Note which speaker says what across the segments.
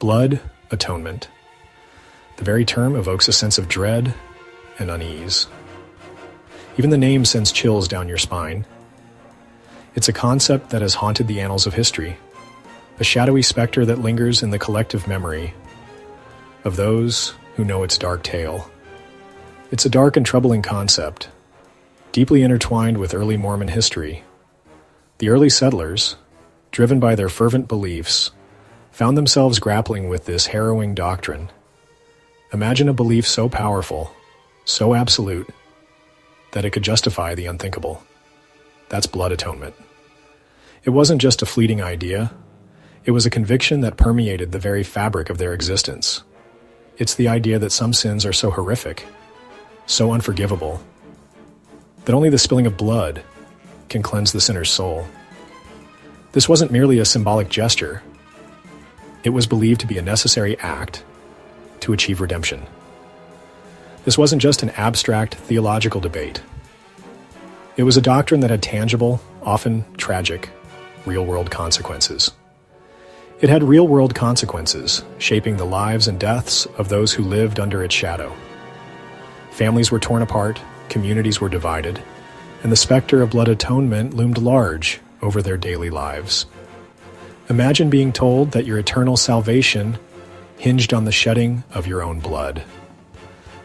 Speaker 1: Blood atonement. The very term evokes a sense of dread and unease. Even the name sends chills down your spine. It's a concept that has haunted the annals of history, a shadowy specter that lingers in the collective memory of those who know its dark tale. It's a dark and troubling concept, deeply intertwined with early Mormon history. The early settlers, driven by their fervent beliefs, found themselves grappling with this harrowing doctrine. Imagine a belief so powerful, so absolute, that it could justify the unthinkable. That's blood atonement. It wasn't just a fleeting idea. It was a conviction that permeated the very fabric of their existence. It's the idea that some sins are so horrific, so unforgivable, that only the spilling of blood can cleanse the sinner's soul. This wasn't merely a symbolic gesture. It was believed to be a necessary act to achieve redemption. This wasn't just an abstract theological debate. It was a doctrine that had tangible, often tragic, real-world consequences. It had real-world consequences, shaping the lives and deaths of those who lived under its shadow. Families were torn apart, communities were divided, and the specter of blood atonement loomed large over their daily lives. Imagine being told that your eternal salvation hinged on the shedding of your own blood.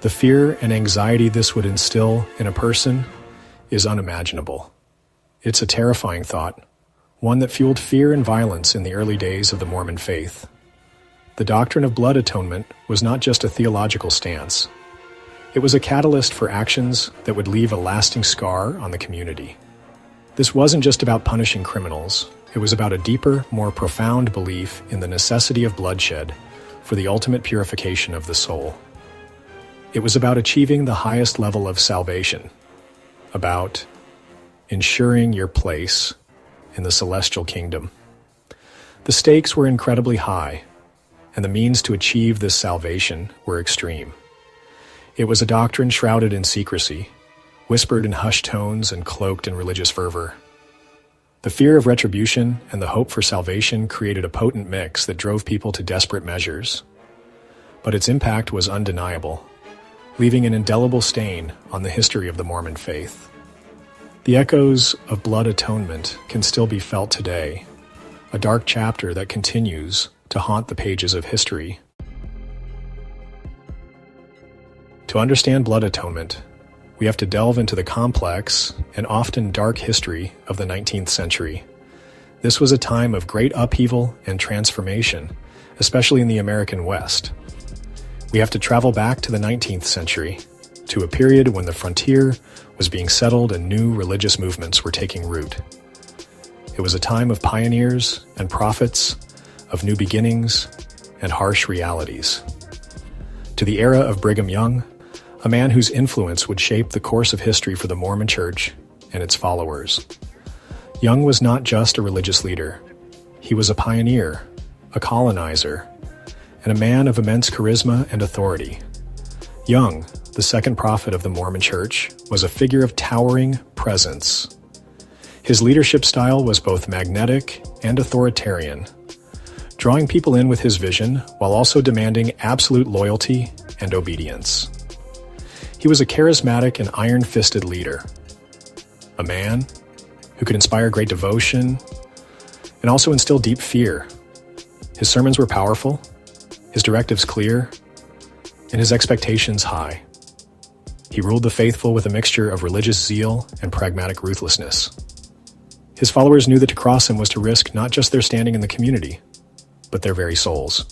Speaker 1: The fear and anxiety this would instill in a person is unimaginable. It's a terrifying thought, one that fueled fear and violence in the early days of the Mormon faith. The doctrine of blood atonement was not just a theological stance. It was a catalyst for actions that would leave a lasting scar on the community. This wasn't just about punishing criminals. It was about a deeper, more profound belief in the necessity of bloodshed for the ultimate purification of the soul. It was about achieving the highest level of salvation, about ensuring your place in the celestial kingdom. The stakes were incredibly high, and the means to achieve this salvation were extreme. It was a doctrine shrouded in secrecy, whispered in hushed tones and cloaked in religious fervor. The fear of retribution and the hope for salvation created a potent mix that drove people to desperate measures. But its impact was undeniable, leaving an indelible stain on the history of the Mormon faith. The echoes of blood atonement can still be felt today, a dark chapter that continues to haunt the pages of history. To understand blood atonement, we have to delve into the complex and often dark history of the 19th century. This was a time of great upheaval and transformation, especially in the American West. We have to travel back to the 19th century, to a period when the frontier was being settled and new religious movements were taking root. It was a time of pioneers and prophets, of new beginnings and harsh realities. To the era of Brigham Young, a man whose influence would shape the course of history for the Mormon Church and its followers. Young was not just a religious leader. He was a pioneer, a colonizer, and a man of immense charisma and authority. Young, the second prophet of the Mormon Church, was a figure of towering presence. His leadership style was both magnetic and authoritarian, drawing people in with his vision while also demanding absolute loyalty and obedience. He was a charismatic and iron-fisted leader, a man who could inspire great devotion and also instill deep fear. His sermons were powerful, his directives clear, and his expectations high. He ruled the faithful with a mixture of religious zeal and pragmatic ruthlessness. His followers knew that to cross him was to risk not just their standing in the community, but their very souls.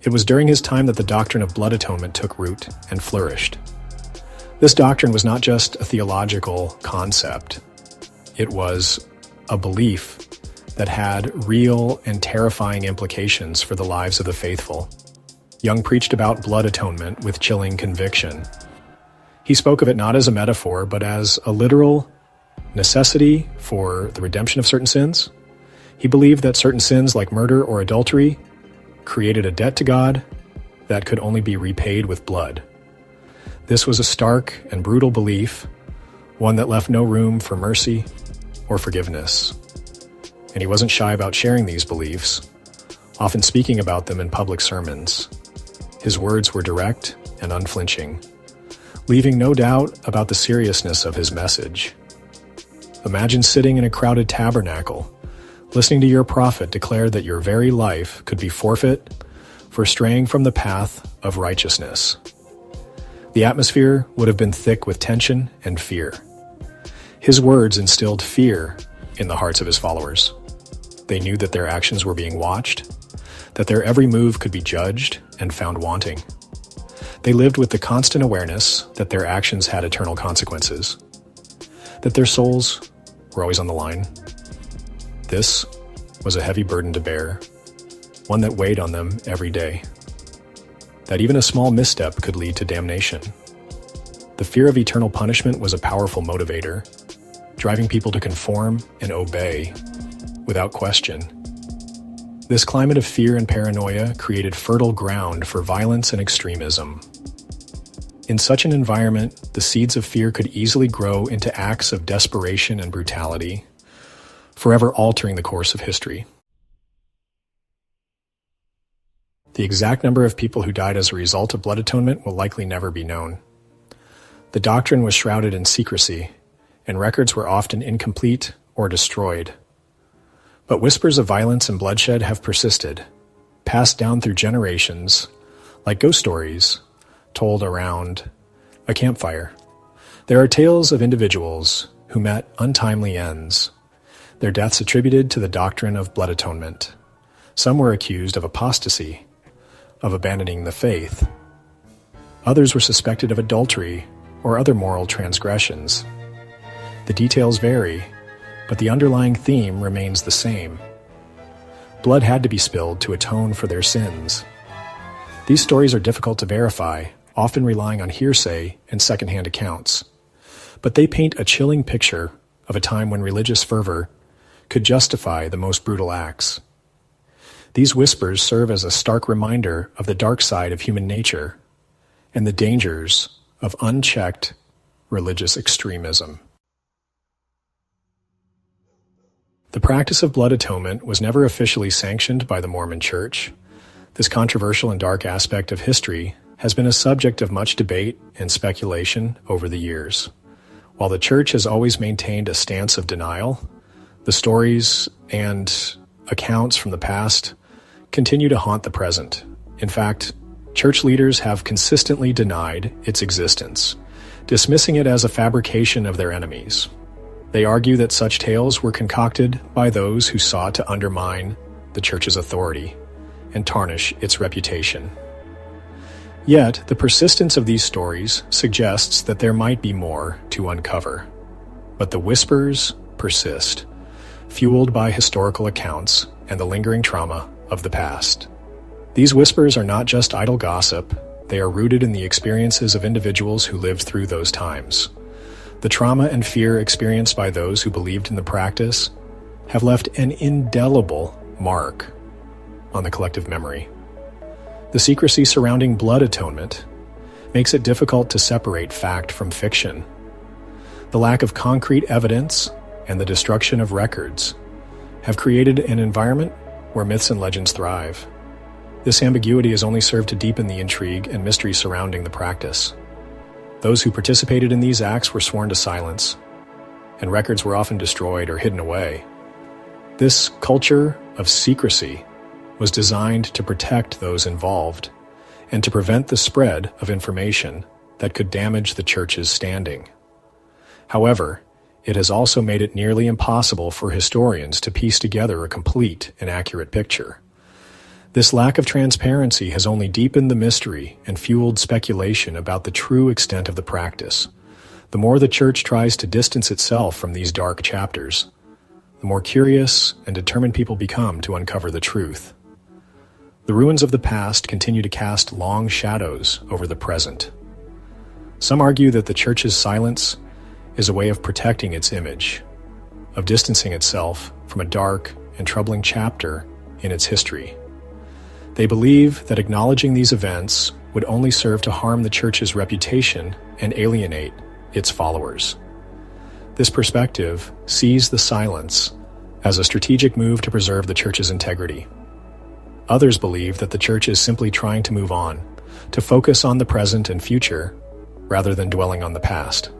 Speaker 1: It was during his time that the doctrine of blood atonement took root and flourished. This doctrine was not just a theological concept. It was a belief that had real and terrifying implications for the lives of the faithful. Young preached about blood atonement with chilling conviction. He spoke of it not as a metaphor, but as a literal necessity for the redemption of certain sins. He believed that certain sins like murder or adultery created a debt to God that could only be repaid with blood. This was a stark and brutal belief, one that left no room for mercy or forgiveness. And he wasn't shy about sharing these beliefs, often speaking about them in public sermons. His words were direct and unflinching, leaving no doubt about the seriousness of his message. Imagine sitting in a crowded tabernacle, listening to your prophet declare that your very life could be forfeit for straying from the path of righteousness. The atmosphere would have been thick with tension and fear. His words instilled fear in the hearts of his followers. They knew that their actions were being watched, that their every move could be judged and found wanting. They lived with the constant awareness that their actions had eternal consequences, that their souls were always on the line. This was a heavy burden to bear, one that weighed on them every day. That even a small misstep could lead to damnation. The fear of eternal punishment was a powerful motivator, driving people to conform and obey without question. This climate of fear and paranoia created fertile ground for violence and extremism. In such an environment, the seeds of fear could easily grow into acts of desperation and brutality, forever altering the course of history. The exact number of people who died as a result of blood atonement will likely never be known. The doctrine was shrouded in secrecy, and records were often incomplete or destroyed. But whispers of violence and bloodshed have persisted, passed down through generations, like ghost stories told around a campfire. There are tales of individuals who met untimely ends, their deaths attributed to the doctrine of blood atonement. Some were accused of apostasy, of abandoning the faith. Others were suspected of adultery or other moral transgressions. The details vary, but the underlying theme remains the same. Blood had to be spilled to atone for their sins. These stories are difficult to verify, often relying on hearsay and secondhand accounts. But they paint a chilling picture of a time when religious fervor could justify the most brutal acts. These whispers serve as a stark reminder of the dark side of human nature and the dangers of unchecked religious extremism. The practice of blood atonement was never officially sanctioned by the Mormon Church. This controversial and dark aspect of history has been a subject of much debate and speculation over the years. While the Church has always maintained a stance of denial, the stories and accounts from the past continue to haunt the present. In fact, Church leaders have consistently denied its existence, dismissing it as a fabrication of their enemies. They argue that such tales were concocted by those who sought to undermine the Church's authority and tarnish its reputation. Yet, the persistence of these stories suggests that there might be more to uncover. But the whispers persist, fueled by historical accounts and the lingering trauma of the past. These whispers are not just idle gossip, they are rooted in the experiences of individuals who lived through those times. The trauma and fear experienced by those who believed in the practice have left an indelible mark on the collective memory. The secrecy surrounding blood atonement makes it difficult to separate fact from fiction. The lack of concrete evidence and the destruction of records have created an environment where myths and legends thrive. This ambiguity has only served to deepen the intrigue and mystery surrounding the practice. Those who participated in these acts were sworn to silence, and records were often destroyed or hidden away. This culture of secrecy was designed to protect those involved and to prevent the spread of information that could damage the Church's standing. However, it has also made it nearly impossible for historians to piece together a complete and accurate picture. This lack of transparency has only deepened the mystery and fueled speculation about the true extent of the practice. The more the Church tries to distance itself from these dark chapters, the more curious and determined people become to uncover the truth. The ruins of the past continue to cast long shadows over the present. Some argue that the Church's silence is a way of protecting its image, of distancing itself from a dark and troubling chapter in its history. They believe that acknowledging these events would only serve to harm the Church's reputation and alienate its followers. This perspective sees the silence as a strategic move to preserve the Church's integrity. Others believe that the church is simply trying to move on, to focus on the present and future, rather than dwelling on the past.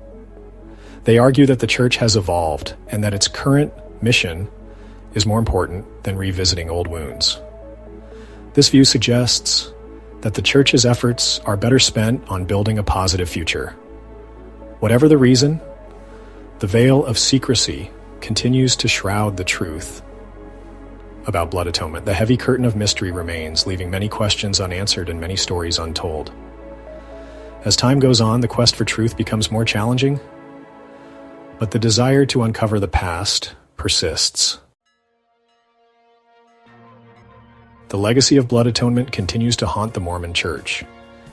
Speaker 1: They argue that the church has evolved and that its current mission is more important than revisiting old wounds. This view suggests that the church's efforts are better spent on building a positive future. Whatever the reason, the veil of secrecy continues to shroud the truth about blood atonement. The heavy curtain of mystery remains, leaving many questions unanswered and many stories untold. As time goes on, the quest for truth becomes more challenging, but the desire to uncover the past persists. The legacy of blood atonement continues to haunt the Mormon Church.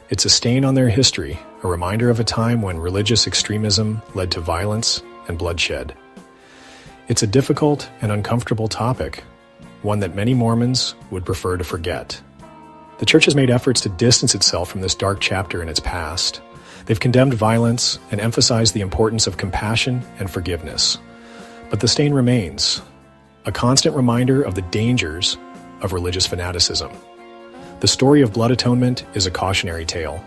Speaker 1: It's a stain on their history, a reminder of a time when religious extremism led to violence and bloodshed. It's a difficult and uncomfortable topic, one that many Mormons would prefer to forget. The Church has made efforts to distance itself from this dark chapter in its past. They've condemned violence and emphasized the importance of compassion and forgiveness. But the stain remains, a constant reminder of the dangers of religious fanaticism. The story of blood atonement is a cautionary tale,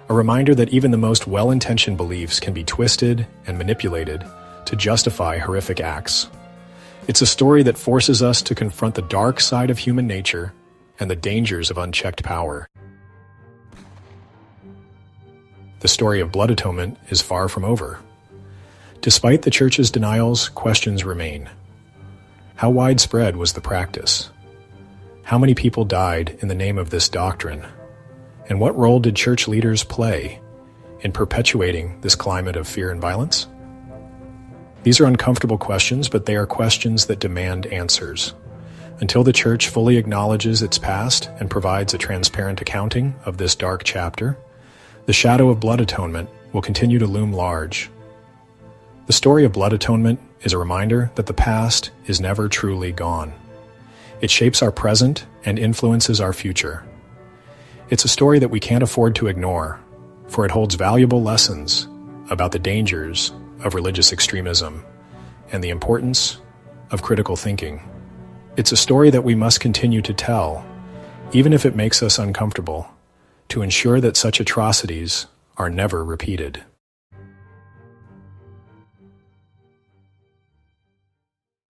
Speaker 1: a reminder that even the most well-intentioned beliefs can be twisted and manipulated to justify horrific acts. It's a story that forces us to confront the dark side of human nature and the dangers of unchecked power. The story of blood atonement is far from over. Despite the Church's denials, questions remain. How widespread was the practice? How many people died in the name of this doctrine? And what role did church leaders play in perpetuating this climate of fear and violence? These are uncomfortable questions, but they are questions that demand answers. Until the church fully acknowledges its past and provides a transparent accounting of this dark chapter, the shadow of blood atonement will continue to loom large. The story of blood atonement is a reminder that the past is never truly gone. It shapes our present and influences our future. It's a story that we can't afford to ignore, for it holds valuable lessons about the dangers of religious extremism and the importance of critical thinking. It's a story that we must continue to tell, even if it makes us uncomfortable, to ensure that such atrocities are never repeated.